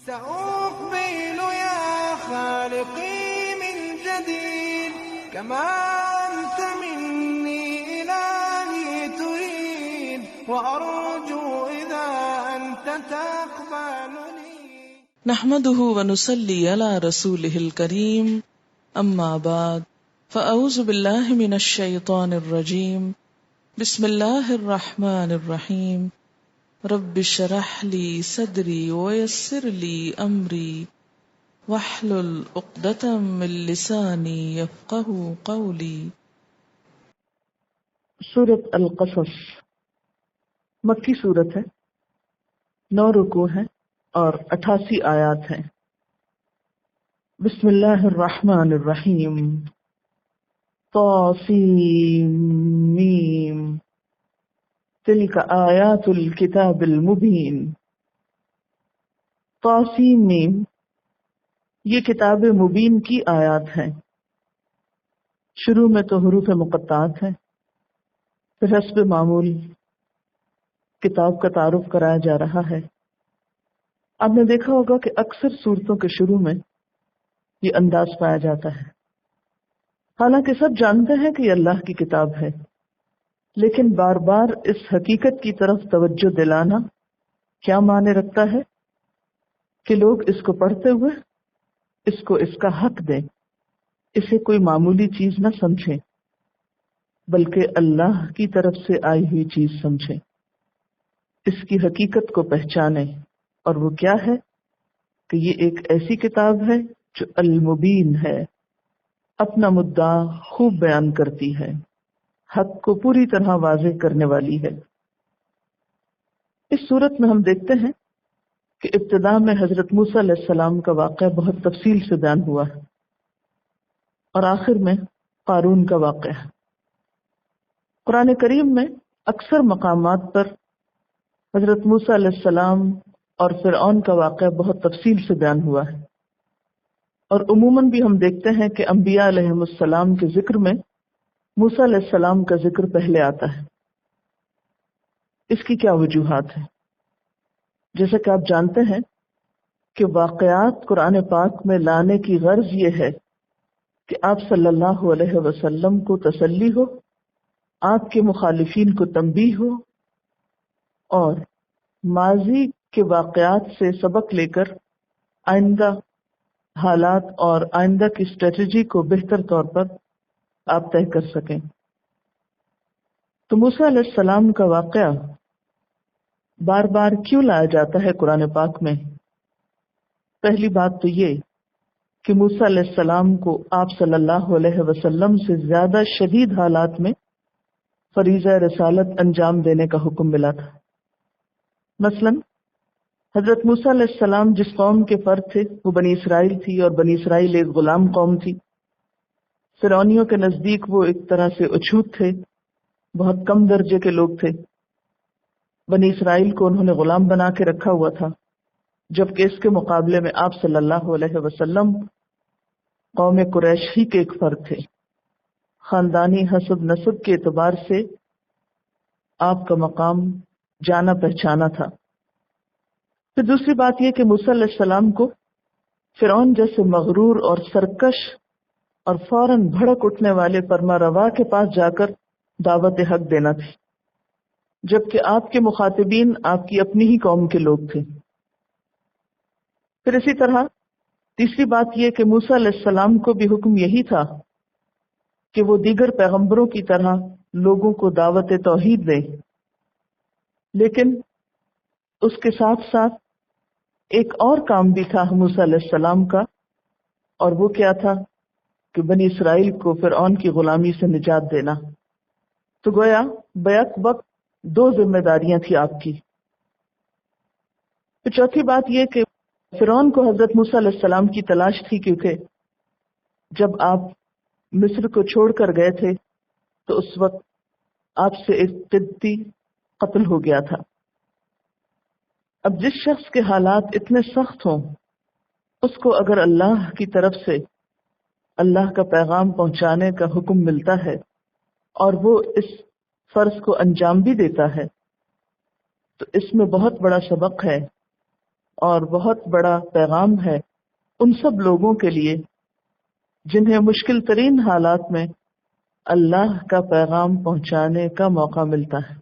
سأقبل يا خالقي من جديد كما أنت مني إلهي تريد وأرجو إذا أنت تقبلني. نحمده ونصلي على رسوله الكريم أما بعد فأعوذ بالله من الشيطان الرجيم بسم الله الرحمن الرحيم رب اشرح لي صدري ويسر لي أمري واحلل عقدة من لساني يفقهوا قولي. سورۃ القصص مکی سورت ہے، 9 رکوع ہیں اور 88 آیات ہیں۔ بسم اللہ الرحمن الرحیم طاسیم تلک آیات الکتاب المبین۔ طاسیم میم یہ کتاب مبین کی آیات ہیں۔ شروع میں تو حروف مقطعات ہیں، پھر حسب معمول کتاب کا تعارف کرایا جا رہا ہے۔ آپ نے دیکھا ہوگا کہ اکثر صورتوں کے شروع میں یہ انداز پایا جاتا ہے، حالانکہ سب جانتے ہیں کہ یہ اللہ کی کتاب ہے، لیکن بار بار اس حقیقت کی طرف توجہ دلانا کیا معنی رکھتا ہے کہ لوگ اس کو پڑھتے ہوئے اس کو اس کا حق دیں، اسے کوئی معمولی چیز نہ سمجھیں بلکہ اللہ کی طرف سے آئی ہوئی چیز سمجھیں، اس کی حقیقت کو پہچانیں۔ اور وہ کیا ہے کہ یہ ایک ایسی کتاب ہے جو المبین ہے، اپنا مدعا خوب بیان کرتی ہے، حق کو پوری طرح واضح کرنے والی ہے۔ اس صورت میں ہم دیکھتے ہیں کہ ابتدا میں حضرت موسیٰ علیہ السلام کا واقعہ بہت تفصیل سے بیان ہوا ہے، اور آخر میں قارون کا واقعہ۔ قرآن کریم میں اکثر مقامات پر حضرت موسیٰ علیہ السلام اور فرعون کا واقعہ بہت تفصیل سے بیان ہوا ہے، اور عموماً بھی ہم دیکھتے ہیں کہ انبیاء علیہ السلام کے ذکر میں موسیٰ علیہ السلام کا ذکر پہلے آتا ہے۔ اس کی کیا وجوہات ہیں؟ جیسا کہ آپ جانتے ہیں کہ واقعات قرآن پاک میں لانے کی غرض یہ ہے کہ آپ صلی اللہ علیہ وسلم کو تسلی ہو، آپ کے مخالفین کو تنبیہ ہو، اور ماضی کے واقعات سے سبق لے کر آئندہ حالات اور آئندہ کی اسٹریٹجی کو بہتر طور پر آپ طے کر سکیں۔ تو موسیٰ علیہ السلام کا واقعہ بار بار کیوں لایا جاتا ہے قرآن پاک میں؟ پہلی بات تو یہ کہ موسیٰ علیہ السلام کو آپ صلی اللہ علیہ وسلم سے زیادہ شدید حالات میں فریضہ رسالت انجام دینے کا حکم ملا تھا۔ مثلا حضرت موسیٰ علیہ السلام جس قوم کے فرد تھے وہ بنی اسرائیل تھی، اور بنی اسرائیل ایک غلام قوم تھی۔ فرعونیوں کے نزدیک وہ ایک طرح سے اچھوت تھے، بہت کم درجے کے لوگ تھے۔ بنی اسرائیل کو انہوں نے غلام بنا کے رکھا ہوا تھا، جبکہ اس کے مقابلے میں آپ صلی اللہ علیہ وسلم قوم قریش ہی کے ایک فرد تھے۔ خاندانی حسب نسب کے اعتبار سے آپ کا مقام جانا پہچانا تھا۔ پھر دوسری بات یہ کہ موسیٰ علیہ السلام کو فرعون جیسے مغرور اور سرکش اور فوراً بھڑک اٹھنے والے پرما روا کے پاس جا کر دعوت حق دینا تھی، جبکہ آپ کے مخاطبین آپ کی اپنی ہی قوم کے لوگ تھے۔ پھر اسی طرح تیسری بات یہ کہ موسیٰ علیہ السلام کو بھی حکم یہی تھا کہ وہ دیگر پیغمبروں کی طرح لوگوں کو دعوت توحید دیں، لیکن اس کے ساتھ ساتھ ایک اور کام بھی تھا موسیٰ علیہ السلام کا، اور وہ کیا تھا کہ بنی اسرائیل کو فرعون کی غلامی سے نجات دینا۔ تو گویا بیک وقت 2 ذمہ داریاں تھی آپ کی۔ پھر چوتھی بات یہ کہ فرعون کو حضرت موسیٰ علیہ السلام کی تلاش تھی، کیونکہ جب آپ مصر کو چھوڑ کر گئے تھے تو اس وقت آپ سے ایک قبطی قتل ہو گیا تھا۔ اب جس شخص کے حالات اتنے سخت ہوں، اس کو اگر اللہ کی طرف سے اللہ کا پیغام پہنچانے کا حکم ملتا ہے اور وہ اس فرض کو انجام بھی دیتا ہے، تو اس میں بہت بڑا سبق ہے، اور بہت بڑا پیغام ہے ان سب لوگوں کے لیے جنہیں مشکل ترین حالات میں اللہ کا پیغام پہنچانے کا موقع ملتا ہے۔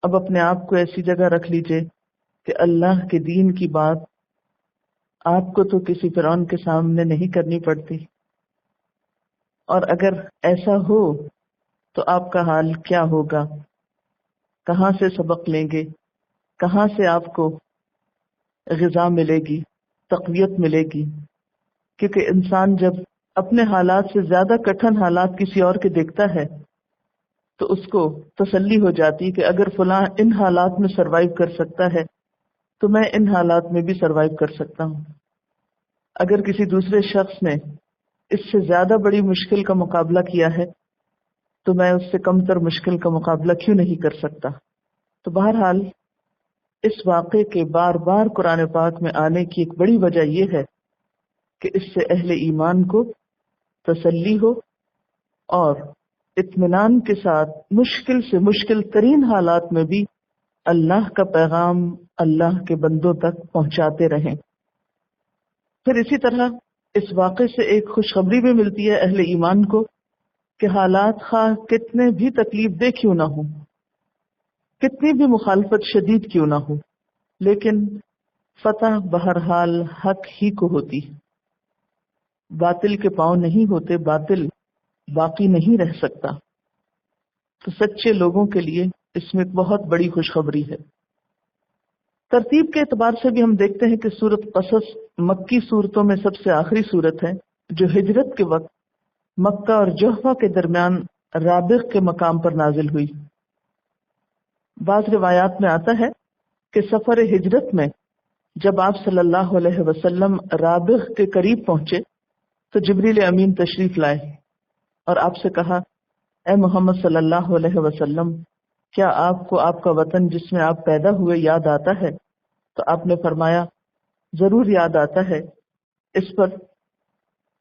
اب اپنے آپ کو ایسی جگہ رکھ لیجئے کہ اللہ کے دین کی بات آپ کو تو کسی فرعون کے سامنے نہیں کرنی پڑتی، اور اگر ایسا ہو تو آپ کا حال کیا ہوگا؟ کہاں سے سبق لیں گے؟ کہاں سے آپ کو غذا ملے گی، تقویت ملے گی؟ کیونکہ انسان جب اپنے حالات سے زیادہ کٹھن حالات کسی اور کے دیکھتا ہے تو اس کو تسلی ہو جاتی کہ اگر فلاں ان حالات میں سروائیو کر سکتا ہے تو میں ان حالات میں بھی سروائیو کر سکتا ہوں۔ اگر کسی دوسرے شخص نے اس سے زیادہ بڑی مشکل کا مقابلہ کیا ہے تو میں اس سے کم تر مشکل کا مقابلہ کیوں نہیں کر سکتا؟ تو بہرحال اس واقعے کے بار بار قرآن پاک میں آنے کی ایک بڑی وجہ یہ ہے کہ اس سے اہل ایمان کو تسلی ہو اور اطمینان کے ساتھ مشکل سے مشکل ترین حالات میں بھی اللہ کا پیغام اللہ کے بندوں تک پہنچاتے رہیں۔ پھر اسی طرح اس واقعے سے ایک خوشخبری بھی ملتی ہے اہل ایمان کو کہ حالات خواہ کتنے بھی تکلیف دہ کیوں نہ ہوں، کتنی بھی مخالفت شدید کیوں نہ ہو، لیکن فتح بہرحال حق ہی کو ہوتی، باطل کے پاؤں نہیں ہوتے، باطل باقی نہیں رہ سکتا۔ تو سچے لوگوں کے لیے اس میں ایک بہت بڑی خوشخبری ہے۔ ترتیب کے اعتبار سے بھی ہم دیکھتے ہیں کہ سورۃ قصص مکی صورتوں میں سب سے آخری صورت ہے جو ہجرت کے وقت مکہ اور جحفہ کے درمیان رابغ کے مقام پر نازل ہوئی۔ بعض روایات میں آتا ہے کہ سفر ہجرت میں جب آپ صلی اللہ علیہ وسلم رابغ کے قریب پہنچے تو جبریل امین تشریف لائے اور آپ سے کہا، اے محمد صلی اللہ علیہ وسلم، کیا آپ کو آپ کا وطن جس میں آپ پیدا ہوئے یاد آتا ہے؟ تو آپ نے فرمایا، ضرور یاد آتا ہے۔ اس پر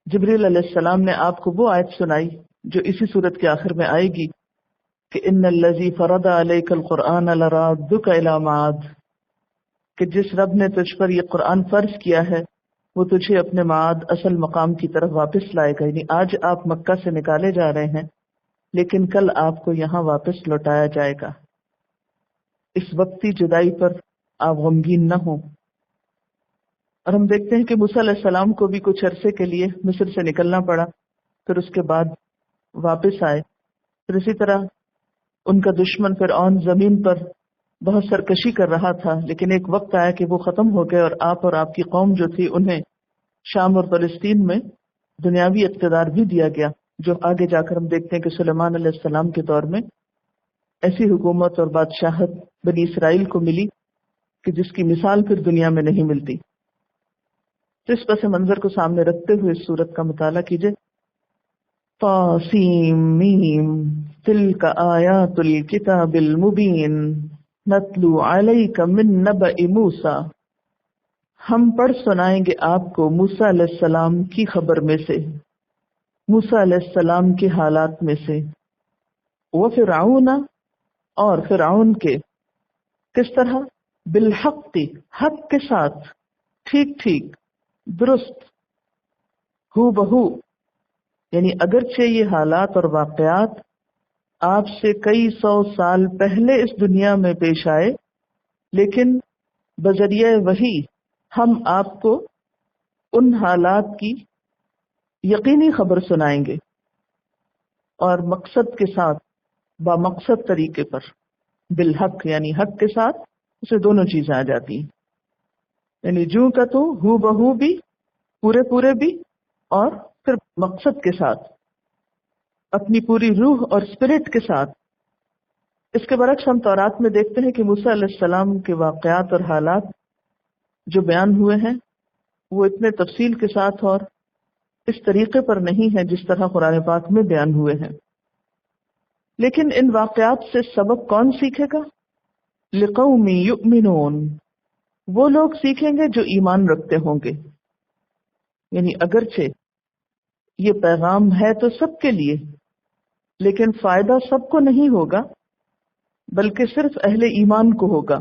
جبریل علیہ السلام نے آپ کو وہ آیت سنائی جو اسی صورت کے آخر میں آئے گی کہ ان الذی فرض علیک القرآن لرادک الی معاد، کہ جس رب نے تجھ پر یہ قرآن فرض کیا ہے وہ تجھے اپنے معاد اصل مقام کی طرف واپس لائے گا۔ یعنی آج آپ مکہ سے نکالے جا رہے ہیں لیکن کل آپ کو یہاں واپس لوٹایا جائے گا۔ اس وقتی جدائی پر آپ غمگین نہ ہوں۔ اور ہم دیکھتے ہیں کہ موسیٰ علیہ السلام کو بھی کچھ عرصے کے لیے مصر سے نکلنا پڑا، پھر اس کے بعد واپس آئے۔ پھر اسی طرح ان کا دشمن فرعون زمین پر بہت سرکشی کر رہا تھا، لیکن ایک وقت آیا کہ وہ ختم ہو گئے اور آپ کی قوم جو تھی انہیں شام اور فلسطین میں دنیاوی اقتدار بھی دیا گیا، جو آگے جا کر ہم دیکھتے ہیں کہ سلیمان علیہ السلام کے دور میں ایسی حکومت اور بادشاہت بنی اسرائیل کو ملی کہ جس کی مثال پھر دنیا میں نہیں ملتی۔ تو اس پس منظر کو سامنے رکھتے ہوئے اس سورت کا مطالعہ کیجئے۔ طاسیم میم تلک آیات الکتاب المبین نتلو علیک من نبأ موسیٰ، ہم پڑھ سنائیں گے آپ کو موسیٰ علیہ السلام کی خبر میں سے، موسیٰ علیہ السلام کے حالات میں سے، وفرعون، اور فرعون کے، کس طرح؟ بالحق، حق کے ساتھ، ٹھیک ٹھیک، درست، ہو بہو، یعنی اگرچہ یہ حالات اور واقعات آپ سے کئی سو سال پہلے اس دنیا میں پیش آئے، لیکن بذریعہ وحی ہم آپ کو ان حالات کی یقینی خبر سنائیں گے، اور مقصد کے ساتھ، بامقصد طریقے پر، بالحق یعنی حق کے ساتھ، اسے دونوں چیزیں آ جاتی ہیں، یعنی جو کا تو ہو بہو بھی، پورے بھی، اور پھر مقصد کے ساتھ، اپنی پوری روح اور اسپرٹ کے ساتھ۔ اس کے برعکس ہم تورات میں دیکھتے ہیں کہ موسیٰ علیہ السلام کے واقعات اور حالات جو بیان ہوئے ہیں وہ اتنے تفصیل کے ساتھ اور اس طریقے پر نہیں ہے جس طرح قرآن پاک میں بیان ہوئے ہیں۔ لیکن ان واقعات سے سبق کون سیکھے گا؟ لقوم یؤمنون، وہ لوگ سیکھیں گے جو ایمان رکھتے ہوں گے۔ یعنی اگرچہ یہ پیغام ہے تو سب کے لیے، لیکن فائدہ سب کو نہیں ہوگا بلکہ صرف اہل ایمان کو ہوگا۔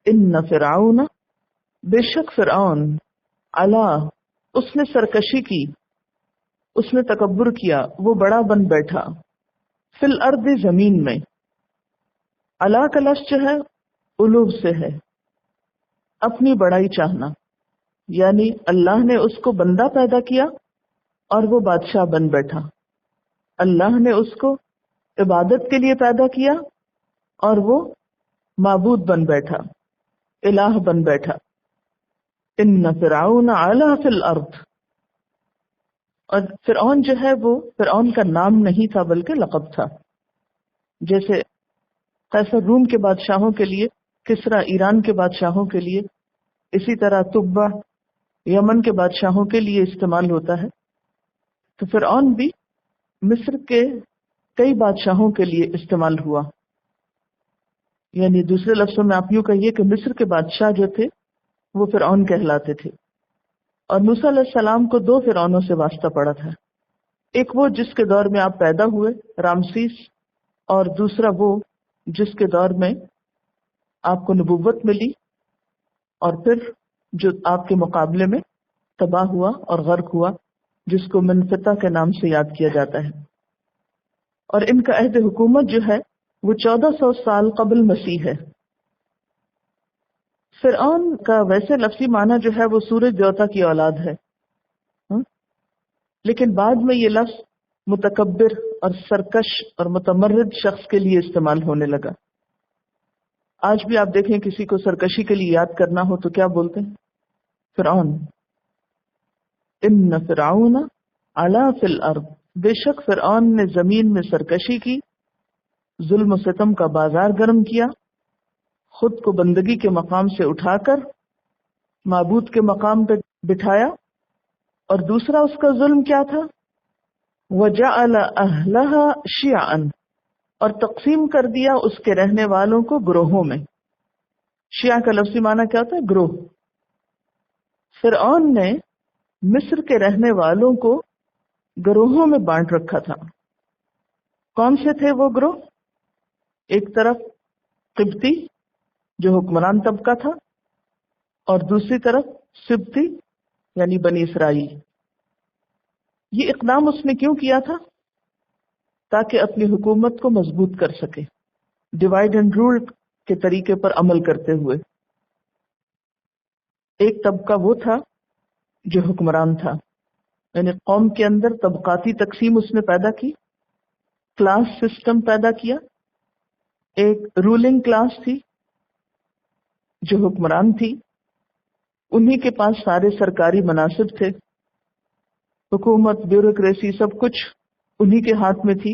ان فرعون، بے شک فرعون، علا، اس نے سرکشی کی، اس نے تکبر کیا، وہ بڑا بن بیٹھا، فی الارض، زمین میں. علا کا لفظ جو ہے علو سے ہے، اپنی بڑائی چاہنا، یعنی اللہ نے اس کو بندہ پیدا کیا اور وہ بادشاہ بن بیٹھا. اللہ نے اس کو عبادت کے لیے پیدا کیا اور وہ معبود بن بیٹھا، الہ بن بیٹھا. ان فرعون علا فی الارض. اور فرعون جو ہے وہ فرعون کا نام نہیں تھا بلکہ لقب تھا. جیسے قیصر روم کے بادشاہوں کے لیے، کسرا ایران کے بادشاہوں کے لیے، اسی طرح تبع یمن کے بادشاہوں کے لیے استعمال ہوتا ہے. تو فرعون بھی مصر کے کئی بادشاہوں کے لیے استعمال ہوا. یعنی دوسرے لفظوں میں آپ یوں کہیے کہ مصر کے بادشاہ جو تھے وہ فرعون کہلاتے تھے. اور موسیٰ علیہ السلام کو 2 فرعونوں سے واسطہ پڑا تھا. ایک وہ جس کے دور میں آپ پیدا ہوئے، رامسیس، اور دوسرا وہ جس کے دور میں آپ کو نبوت ملی اور پھر جو آپ کے مقابلے میں تباہ ہوا اور غرق ہوا، جس کو منفتح کے نام سے یاد کیا جاتا ہے. اور ان کا عہد حکومت جو ہے وہ 1400 سال قبل مسیح ہے. فرعون کا ویسے لفظی معنی جو ہے وہ سورج دیوتا کی اولاد ہے، لیکن بعد میں یہ لفظ متکبر اور سرکش اور متمرد شخص کے لیے استعمال ہونے لگا. آج بھی آپ دیکھیں کسی کو سرکشی کے لیے یاد کرنا ہو تو کیا بولتے ہیں؟ فرعون. ان فرعون علا فی الارض، بے شک فرعون نے زمین میں سرکشی کی، ظلم و ستم کا بازار گرم کیا، خود کو بندگی کے مقام سے اٹھا کر معبود کے مقام پہ بٹھایا. اور دوسرا اس کا ظلم کیا تھا؟ وَجَعَلَ أَهْلَهَا شِيَعًا، اور تقسیم کر دیا اس کے رہنے والوں کو گروہوں میں. شیعہ کا لفظی معنی کیا ہوتا ہے؟ گروہ. فرعون نے مصر کے رہنے والوں کو گروہوں میں بانٹ رکھا تھا. کون سے تھے وہ گروہ؟ ایک طرف قبطی جو حکمران طبقہ تھا، اور دوسری طرف سبتی یعنی بنی اسرائیل. یہ اقدام اس نے کیوں کیا تھا؟ تاکہ اپنی حکومت کو مضبوط کر سکے، ڈیوائڈ اینڈ رول کے طریقے پر عمل کرتے ہوئے. ایک طبقہ وہ تھا جو حکمران تھا، یعنی قوم کے اندر طبقاتی تقسیم اس نے پیدا کی، کلاس سسٹم پیدا کیا. ایک رولنگ کلاس تھی جو حکمران تھی، انہی کے پاس سارے سرکاری مناصب تھے، حکومت، بیوروکریسی، سب کچھ انہی کے ہاتھ میں تھی،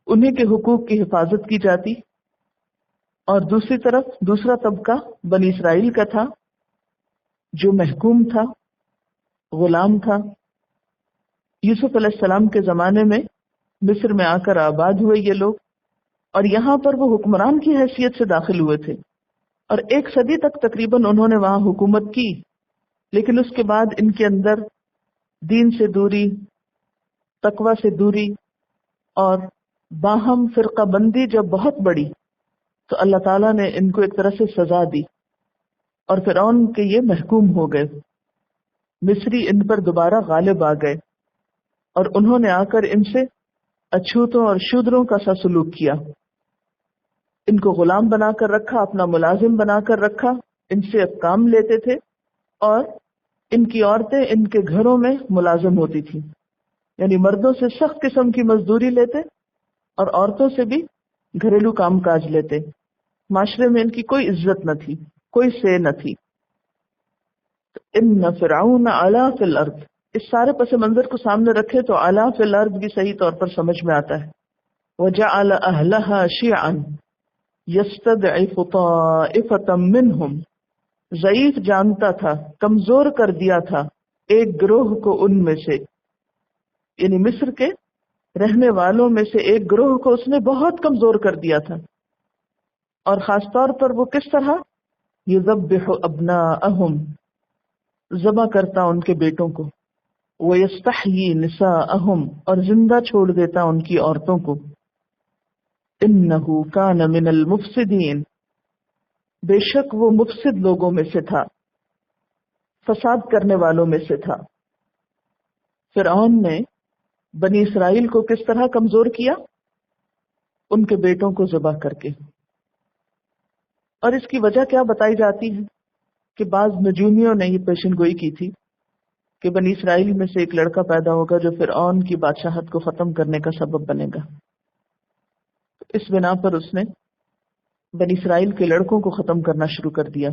انہی کے حقوق کی حفاظت کی جاتی. اور دوسری طرف دوسرا طبقہ بنی اسرائیل کا تھا جو محکوم تھا، غلام تھا. یوسف علیہ السلام کے زمانے میں مصر میں آ کر آباد ہوئے یہ لوگ، اور یہاں پر وہ حکمران کی حیثیت سے داخل ہوئے تھے، اور 1 صدی تک تقریباً انہوں نے وہاں حکومت کی. لیکن اس کے بعد ان کے اندر دین سے دوری، تقوی سے دوری اور باہم فرقہ بندی جب بہت بڑی تو اللہ تعالیٰ نے ان کو ایک طرح سے سزا دی، اور فرعون کے یہ محکوم ہو گئے. مصری ان پر دوبارہ غالب آ گئے، اور انہوں نے آ کر ان سے اچھوتوں اور شودروں کا سا سلوک کیا. ان کو غلام بنا کر رکھا، اپنا ملازم بنا کر رکھا، ان سے کام لیتے تھے، اور ان کی عورتیں ان کے گھروں میں ملازم ہوتی تھیں. یعنی مردوں سے سخت قسم کی مزدوری لیتے اور عورتوں سے بھی گھریلو کام کاج لیتے. معاشرے میں ان کی کوئی عزت نہ تھی، کوئی سے نہ تھی. ان فرعون علا فی الارض، اس سارے پس منظر کو سامنے رکھے تو علا فی الارض بھی صحیح طور پر سمجھ میں آتا ہے. وجعل اہلها شیعا یستضعف طائفة منہم، ضعیف جانتا تھا، کمزور کر دیا تھا ایک گروہ کو ان میں سے، یعنی مصر کے رہنے والوں میں سے ایک گروہ کو اس نے بہت کمزور کر دیا تھا. اور خاص طور پر وہ کس طرح؟ یذبح ابناءہم، ذبح کرتا ان کے بیٹوں کو، ویستحیی نساءہم، اور زندہ چھوڑ دیتا ان کی عورتوں کو. انہ کان من المفسدین، بے شک وہ مفسد لوگوں میں سے تھا، فساد کرنے والوں میں سے تھا۔ فرعون نے بنی اسرائیل کو کس طرح کمزور کیا؟ ان کے بیٹوں کو ذبح کر کے۔ اور اس کی وجہ کیا بتائی جاتی ہے کہ بعض نجومیوں نے یہ پیشن گوئی کی تھی کہ بنی اسرائیل میں سے ایک لڑکا پیدا ہوگا جو فرعون کی بادشاہت کو ختم کرنے کا سبب بنے گا۔ اس بنا پر اس نے بنی اسرائیل کے لڑکوں کو ختم کرنا شروع کر دیا۔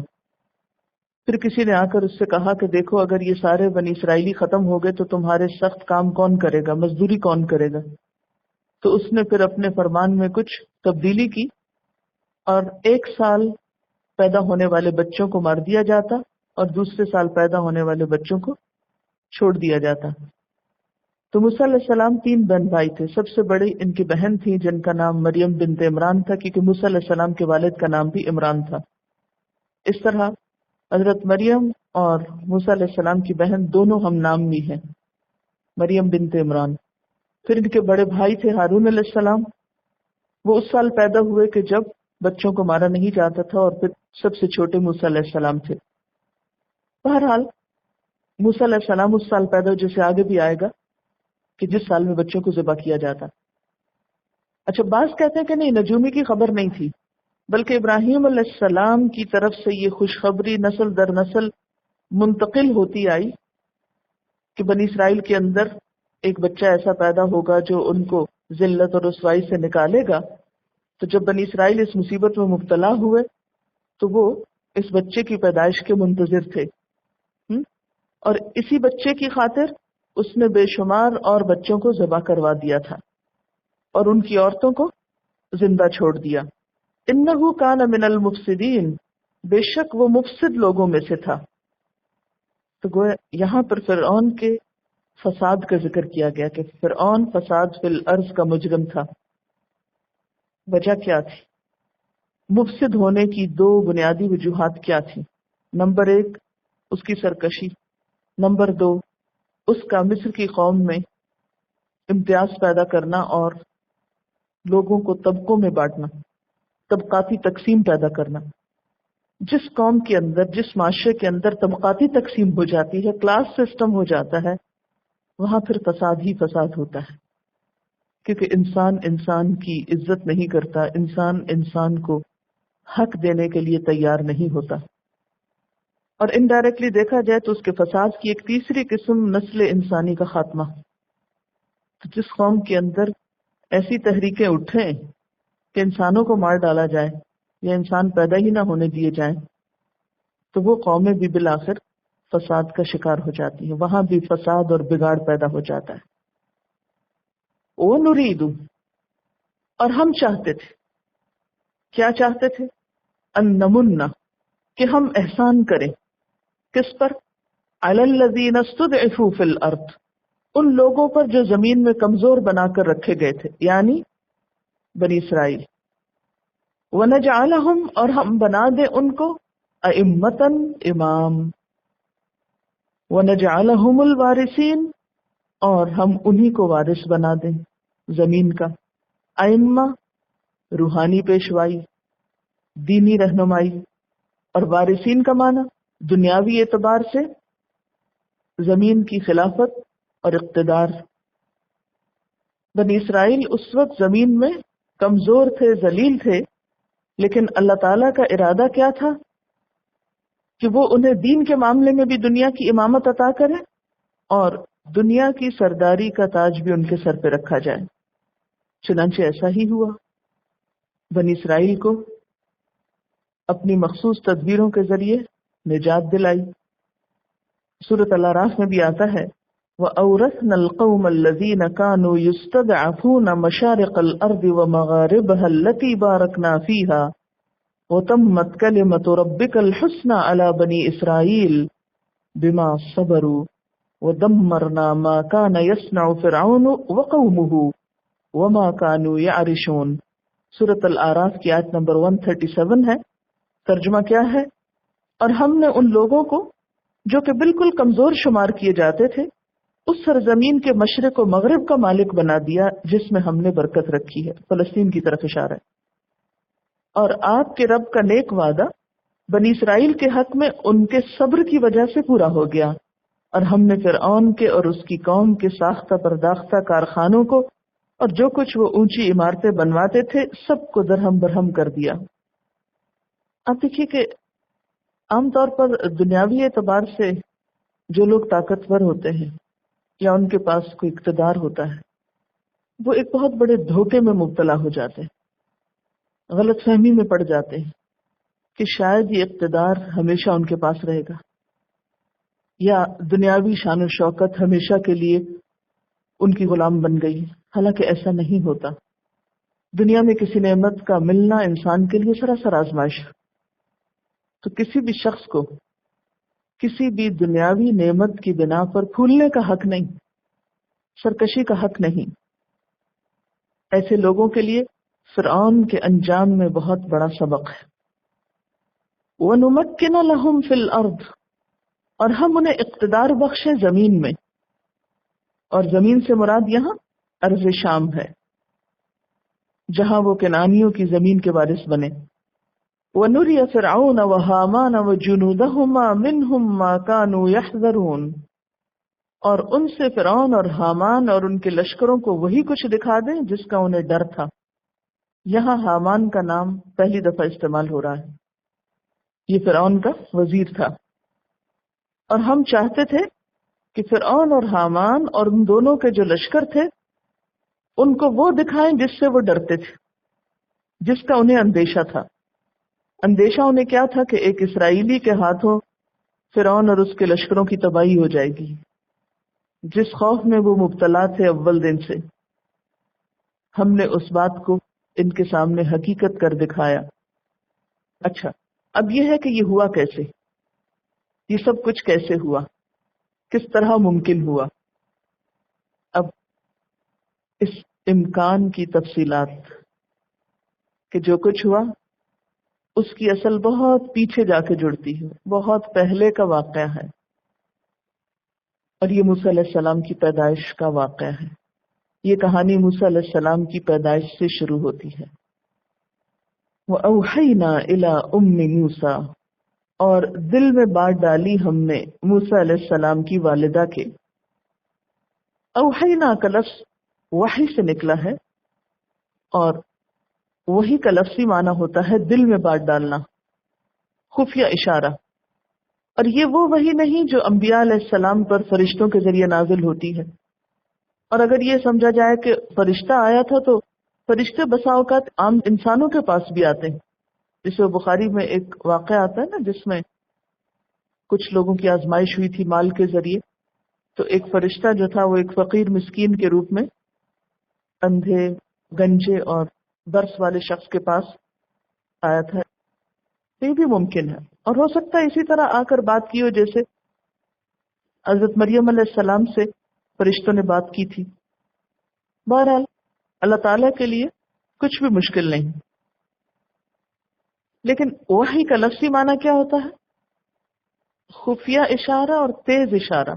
پھر کسی نے آ کر اس سے کہا کہ دیکھو اگر یہ سارے بنی اسرائیلی ختم ہو گئے تو تمہارے سخت کام کون کرے گا، مزدوری کون کرے گا؟ تو اس نے پھر اپنے فرمان میں کچھ تبدیلی کی اور 1 سال پیدا ہونے والے بچوں کو مار دیا جاتا اور دوسرے سال پیدا ہونے والے بچوں کو چھوڑ دیا جاتا۔ تو موسیٰ علیہ السلام 3 بہن بھائی تھے، سب سے بڑی ان کی بہن تھی جن کا نام مریم بنت عمران تھا، کیونکہ موسیٰ علیہ السلام کے والد کا نام بھی عمران تھا۔ اس طرح حضرت مریم اور موسیٰ علیہ السلام کی بہن دونوں ہم نامی ہیں، مریم بنت عمران۔ پھر ان کے بڑے بھائی تھے ہارون علیہ السلام، وہ اس سال پیدا ہوئے کہ جب بچوں کو مارا نہیں جاتا تھا، اور پھر سب سے چھوٹے موسیٰ علیہ السلام تھے۔ بہرحال موسیٰ علیہ السلام اس سال پیدا ہوئے جیسے آگے بھی آئے گا کہ جس سال میں بچوں کو ذبح کیا جاتا۔ اچھا، بعض کہتے ہیں کہ نہیں، نجومی کی خبر نہیں تھی، بلکہ ابراہیم علیہ السلام کی طرف سے یہ خوشخبری نسل در نسل منتقل ہوتی آئی کہ بنی اسرائیل کے اندر ایک بچہ ایسا پیدا ہوگا جو ان کو ذلت اور رسوائی سے نکالے گا۔ تو جب بنی اسرائیل اس مصیبت میں مبتلا ہوئے تو وہ اس بچے کی پیدائش کے منتظر تھے، اور اسی بچے کی خاطر اس نے بے شمار اور بچوں کو ذبح کروا دیا تھا اور ان کی عورتوں کو زندہ چھوڑ دیا۔ انہ کان من المفسدین، بے شک وہ مفسد لوگوں میں سے تھا۔ تو گویا یہاں پر فرعون کے فساد کا ذکر کیا گیا کہ فرعون فساد فی الارض کا مجرم تھا۔ وجہ کیا تھی؟ مفسد ہونے کی 2 بنیادی وجوہات کیا تھی؟ نمبر 1 اس کی سرکشی، نمبر 2 اس کا مصر کی قوم میں امتیاز پیدا کرنا اور لوگوں کو طبقوں میں بانٹنا، طبقاتی تقسیم پیدا کرنا۔ جس قوم کے اندر، جس معاشرے کے اندر طبقاتی تقسیم ہو جاتی ہے، کلاس سسٹم ہو جاتا ہے، وہاں پھر فساد ہی فساد ہوتا ہے، کیونکہ انسان انسان کی عزت نہیں کرتا، انسان انسان کو حق دینے کے لیے تیار نہیں ہوتا۔ اور انڈائریکٹلی دیکھا جائے تو اس کے فساد کی ایک تیسری قسم نسل انسانی کا خاتمہ۔ تو جس قوم کے اندر ایسی تحریکیں اٹھیں کہ انسانوں کو مار ڈالا جائے یا انسان پیدا ہی نہ ہونے دیے جائیں، تو وہ قومیں بھی بالآخر فساد کا شکار ہو جاتی ہیں، وہاں بھی فساد اور بگاڑ پیدا ہو جاتا ہے۔ او نریدو، اور ہم چاہتے تھے، کیا چاہتے تھے؟ ان نمنا، کہ ہم احسان کریں، کس پر؟ علی الذین استضعفوا فی الارض، ان لوگوں پر جو زمین میں کمزور بنا کر رکھے گئے تھے، یعنی بنی اسرائیل۔ ونجعلہم، اور ہم بنا دیں ان کو ائمۃ، امام۔ ونجعلہم الوارثین، اور ہم انہی کو وارث بنا دیں زمین کا۔ ائمہ روحانی پیشوائی، دینی رہنمائی، اور وارثین کا معنی دنیاوی اعتبار سے زمین کی خلافت اور اقتدار۔ بنی اسرائیل اس وقت زمین میں کمزور تھے، ذلیل تھے، لیکن اللہ تعالیٰ کا ارادہ کیا تھا کہ وہ انہیں دین کے معاملے میں بھی دنیا کی امامت عطا کرے اور دنیا کی سرداری کا تاج بھی ان کے سر پہ رکھا جائے۔ چنانچہ ایسا ہی ہوا۔ بنی اسرائیل کو اپنی مخصوص تدبیروں کے ذریعے نجات دلائی۔ سورۃ الاعراف میں بھی آتا ہے وَأَوْرَثْنَا الْقَوْمَ الَّذِينَ كَانُوا يُسْتَضْعَفُونَ مَشَارِقَ الْأَرْضِ وَمَغَارِبَهَا الَّتِي بَارَكْنَا فِيهَا وَتَمَّتْ كَلِمَةُ رَبِّكَ الْحُسْنَى عَلَى بَنِي إِسْرَائِيلَ بِمَا صَبَرُوا وَدَمَّرْنَا مَا كَانَ يَصْنَعُ فِرْعَوْنُ وَقَوْمُهُ وَمَا كَانُوا يَعْرِشُونَ۔ سورۃ الاعراف کی آیت نمبر 137 ہے۔ ترجمہ کیا ہے؟ اور ہم نے ان لوگوں کو جو کہ بالکل کمزور شمار کیے جاتے تھے اس سرزمین کے مشرق و مغرب کا مالک بنا دیا جس میں ہم نے برکت رکھی ہے، فلسطین کی طرف اشارہ ہے۔ اور آپ کے رب کا نیک وعدہ بنی اسرائیل کے حق میں ان کے صبر کی وجہ سے پورا ہو گیا، اور ہم نے فرعون کے اور اس کی قوم کے ساختہ پرداختہ کارخانوں کو اور جو کچھ وہ اونچی عمارتیں بنواتے تھے سب کو درہم برہم کر دیا۔ آپ دیکھیے کہ عام طور پر دنیاوی اعتبار سے جو لوگ طاقتور ہوتے ہیں یا ان کے پاس کوئی اقتدار ہوتا ہے وہ ایک بہت بڑے دھوکے میں مبتلا ہو جاتے ہیں، غلط فہمی میں پڑ جاتے ہیں کہ شاید یہ اقتدار ہمیشہ ان کے پاس رہے گا، یا دنیاوی شان و شوکت ہمیشہ کے لیے ان کی غلام بن گئی ہے۔ حالانکہ ایسا نہیں ہوتا۔ دنیا میں کسی نعمت کا ملنا انسان کے لیے سراسر آزمائش ہے، تو کسی بھی شخص کو کسی بھی دنیاوی نعمت کی بنا پر پھولنے کا حق نہیں، سرکشی کا حق نہیں۔ ایسے لوگوں کے لیے فرعون کے انجام میں بہت بڑا سبق ہے۔ وَنُمَكِّنَ لَهُمْ فِي الْأَرْضِ، اور ہم انہیں اقتدار بخشے زمین میں، اور زمین سے مراد یہاں ارض شام ہے جہاں وہ کنعانیوں کی زمین کے وارث بنے۔ وَنُرِيَ فِرْعَوْنَ وَهَامَانَ وَجُنُودَهُمَا مِنْهُمْ مَا كَانُوا يَحْذَرُونَ، اور ان سے فرعون اور حامان اور ان کے لشکروں کو وہی کچھ دکھا دیں جس کا انہیں ڈر تھا۔ یہاں حامان کا نام پہلی دفعہ استعمال ہو رہا ہے، یہ فرعون کا وزیر تھا، اور ہم چاہتے تھے کہ فرعون اور حامان اور ان دونوں کے جو لشکر تھے ان کو وہ دکھائیں جس سے وہ ڈرتے تھے، جس کا انہیں اندیشہ تھا۔ اندیشہ انہیں کیا تھا کہ ایک اسرائیلی کے ہاتھوں فرعون اور اس کے لشکروں کی تباہی ہو جائے گی، جس خوف میں وہ مبتلا تھے اول دن سے۔ ہم نے اس بات کو ان کے سامنے حقیقت کر دکھایا۔ اچھا، اب یہ ہے کہ یہ ہوا کیسے، یہ سب کچھ کیسے ہوا، کس طرح ممکن ہوا۔ اب اس امکان کی تفصیلات کہ جو کچھ ہوا اس کی اصل بہت پیچھے جا کے جڑتی ہے، بہت پہلے کا واقعہ ہے، اور یہ موسیٰ علیہ السلام کی پیدائش کا واقعہ ہے۔ یہ کہانی موسیٰ علیہ السلام کی پیدائش سے شروع ہوتی ہے۔ وَأَوْحَيْنَا إِلَىٰ أُمِّ مُوسَىٰ، اور دل میں بات ڈالی ہم نے موسیٰ علیہ السلام کی والدہ کے۔ اوحینا کا لفظ وحی سے نکلا ہے، اور وحی کا لفظی معنی ہوتا ہے دل میں بات ڈالنا، خفیہ اشارہ۔ اور یہ وہ وحی نہیں جو انبیاء علیہ السلام پر فرشتوں کے ذریعے نازل ہوتی ہے۔ اور اگر یہ سمجھا جائے کہ فرشتہ آیا تھا تو فرشتے بسا اوقات عام انسانوں کے پاس بھی آتے ہیں، جسے بخاری میں ایک واقعہ آتا ہے نا جس میں کچھ لوگوں کی آزمائش ہوئی تھی مال کے ذریعے، تو ایک فرشتہ جو تھا وہ ایک فقیر مسکین کے روپ میں اندھے، گنجے اور برس والے شخص کے پاس آیا تھا۔ یہ بھی ممکن ہے، اور ہو سکتا ہے اسی طرح آ کر بات کی ہو جیسے حضرت مریم علیہ السلام سے فرشتوں نے بات کی تھی۔ بہرحال اللہ تعالیٰ کے لیے کچھ بھی مشکل نہیں۔ لیکن وحی کا لفظی معنی کیا ہوتا ہے؟ خفیہ اشارہ اور تیز اشارہ،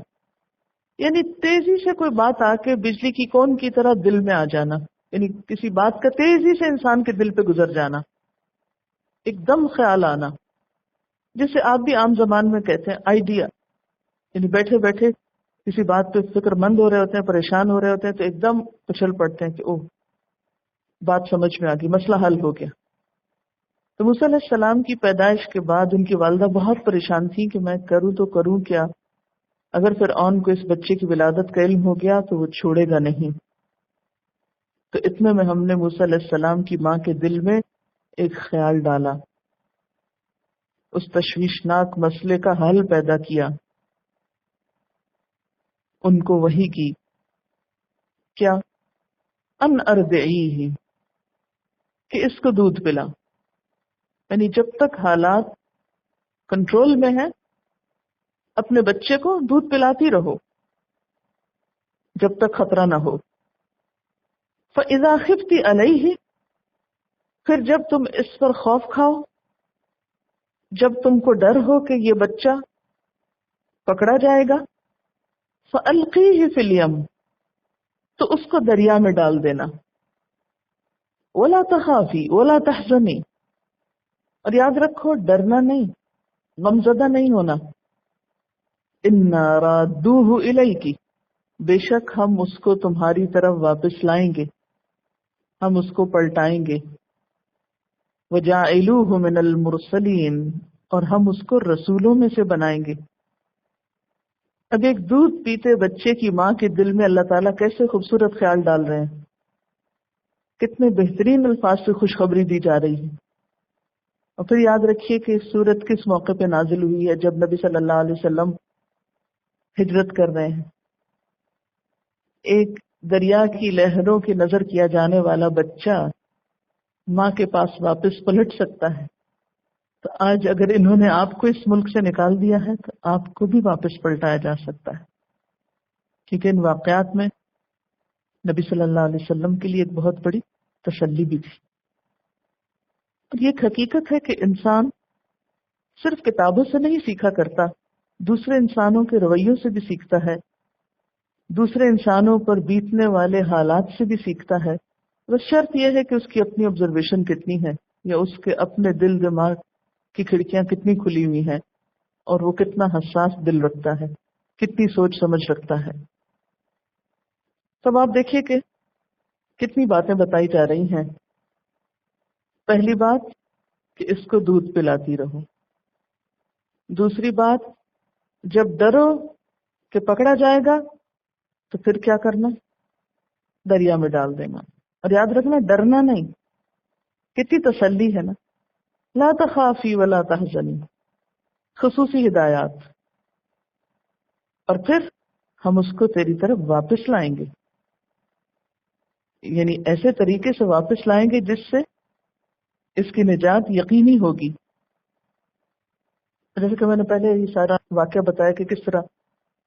یعنی تیزی سے کوئی بات آ کے بجلی کی کون کی طرح دل میں آ جانا، یعنی کسی بات کا تیزی سے انسان کے دل پہ گزر جانا، ایک دم خیال آنا، جسے آپ بھی عام زبان میں کہتے ہیں آئیڈیا، یعنی بیٹھے بیٹھے کسی بات پہ فکر مند ہو رہے ہوتے ہیں، پریشان ہو رہے ہوتے ہیں تو ایک دم اچھل پڑتے ہیں کہ اوہ بات سمجھ میں آ گئی، مسئلہ حل ہو گیا۔ تو موسیٰ علیہ السلام کی پیدائش کے بعد ان کی والدہ بہت پریشان تھی کہ میں کروں تو کروں کیا، اگر فرعون کو اس بچے کی ولادت کا علم ہو گیا تو وہ چھوڑے گا نہیں۔ تو اتنے میں ہم نے موسیٰ علیہ السلام کی ماں کے دل میں ایک خیال ڈالا، اس تشویشناک مسئلے کا حل پیدا کیا، ان کو وحی کی، کیا؟ ان ارضعیہ، کہ اس کو دودھ پلا، یعنی جب تک حالات کنٹرول میں ہیں اپنے بچے کو دودھ پلاتی رہو جب تک خطرہ نہ ہو۔ فَإِذَا خِفْتِ عَلَيْهِ، پھر جب تم اس پر خوف کھاؤ، جب تم کو ڈر ہو کہ یہ بچہ پکڑا جائے گا، فَأَلْقِيهِ فِي الْيَمِّ، تو اس کو دریا میں ڈال دینا، وَلَا تَخَافِي وَلَا تَحْزَنِي، اور یاد رکھو ڈرنا نہیں غمزدہ نہیں ہونا. انا رادوہ الیکی، بے شک ہم اس کو تمہاری طرف واپس لائیں گے، ہم اس کو پلٹائیں گے. وجاعلوہ من المرسلین، اور ہم اس کو رسولوں میں سے بنائیں گے. اب ایک دودھ پیتے بچے کی ماں کے دل میں اللہ تعالیٰ کیسے خوبصورت خیال ڈال رہے ہیں، کتنے بہترین الفاظ سے خوشخبری دی جا رہی ہے. اور پھر یاد رکھیے کہ اس سورت کس موقع پہ نازل ہوئی ہے، جب نبی صلی اللہ علیہ وسلم ہجرت کر رہے ہیں. ایک دریا کی لہروں کی نظر کیا جانے والا بچہ ماں کے پاس واپس پلٹ سکتا ہے، تو آج اگر انہوں نے آپ کو اس ملک سے نکال دیا ہے تو آپ کو بھی واپس پلٹایا جا سکتا ہے. کیونکہ ان واقعات میں نبی صلی اللہ علیہ وسلم کے لیے ایک بہت بڑی تسلی بھی تھی. اور یہ ایک حقیقت ہے کہ انسان صرف کتابوں سے نہیں سیکھا کرتا، دوسرے انسانوں کے رویوں سے بھی سیکھتا ہے، دوسرے انسانوں پر بیتنے والے حالات سے بھی سیکھتا ہے. بس شرط یہ ہے کہ اس کی اپنی آبزرویشن کتنی ہے، یا اس کے اپنے دل دماغ کی کھڑکیاں کتنی کھلی ہوئی ہیں، اور وہ کتنا حساس دل رکھتا ہے، کتنی سوچ سمجھ رکھتا ہے. تب آپ دیکھیے کہ کتنی باتیں بتائی جا رہی ہیں. پہلی بات کہ اس کو دودھ پلاتی رہو. دوسری بات، جب ڈرو کہ پکڑا جائے گا تو پھر کیا کرنا، دریا میں ڈال دینا. اور یاد رکھنا ڈرنا نہیں. کتنی تسلی ہے نا، لا تخافی ولا تحزنی، خصوصی ہدایات. اور پھر ہم اس کو تیری طرف واپس لائیں گے، یعنی ایسے طریقے سے واپس لائیں گے جس سے اس کی نجات یقینی ہوگی. جیسے کہ میں نے پہلے یہ سارا واقعہ بتایا کہ کس طرح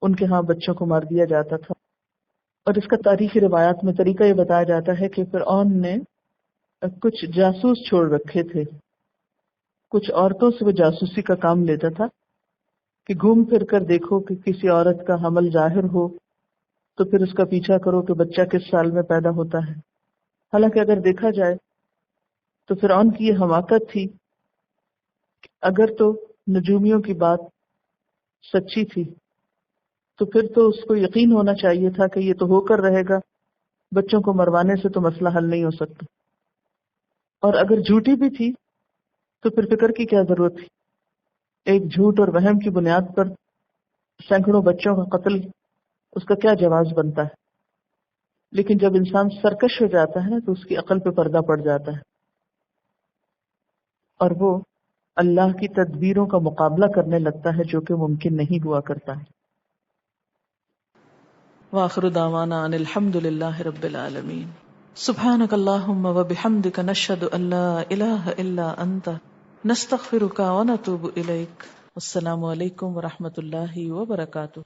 ان کے ہاں بچوں کو مار دیا جاتا تھا. اور اس کا تاریخی روایات میں طریقہ یہ بتایا جاتا ہے کہ فرعون نے کچھ جاسوس چھوڑ رکھے تھے. کچھ عورتوں سے وہ جاسوسی کا کام لیتا تھا کہ گھوم پھر کر دیکھو کہ کسی عورت کا حمل ظاہر ہو تو پھر اس کا پیچھا کرو کہ بچہ کس سال میں پیدا ہوتا ہے. حالانکہ اگر دیکھا جائے تو فرعون کی یہ حماقت تھی، اگر تو نجومیوں کی بات سچی تھی تو پھر تو اس کو یقین ہونا چاہیے تھا کہ یہ تو ہو کر رہے گا، بچوں کو مروانے سے تو مسئلہ حل نہیں ہو سکتا. اور اگر جھوٹی بھی تھی تو پھر فکر کی کیا ضرورت تھی. ایک جھوٹ اور وہم کی بنیاد پر سینکڑوں بچوں کا قتل، اس کا کیا جواز بنتا ہے. لیکن جب انسان سرکش ہو جاتا ہے نا تو اس کی عقل پہ پردہ پڑ جاتا ہے، اور وہ اللہ کی تدبیروں کا مقابلہ کرنے لگتا ہے جو کہ ممکن نہیں ہوا کرتا ہے. وآخر دعوانا ان الحمد للہ رب العالمین. سبحانک اللہم وبحمدک نشہد ان لا الہ الا انت نستغفرک ونتوب الیک. السلام علیکم ورحمۃ اللہ وبرکاتہ.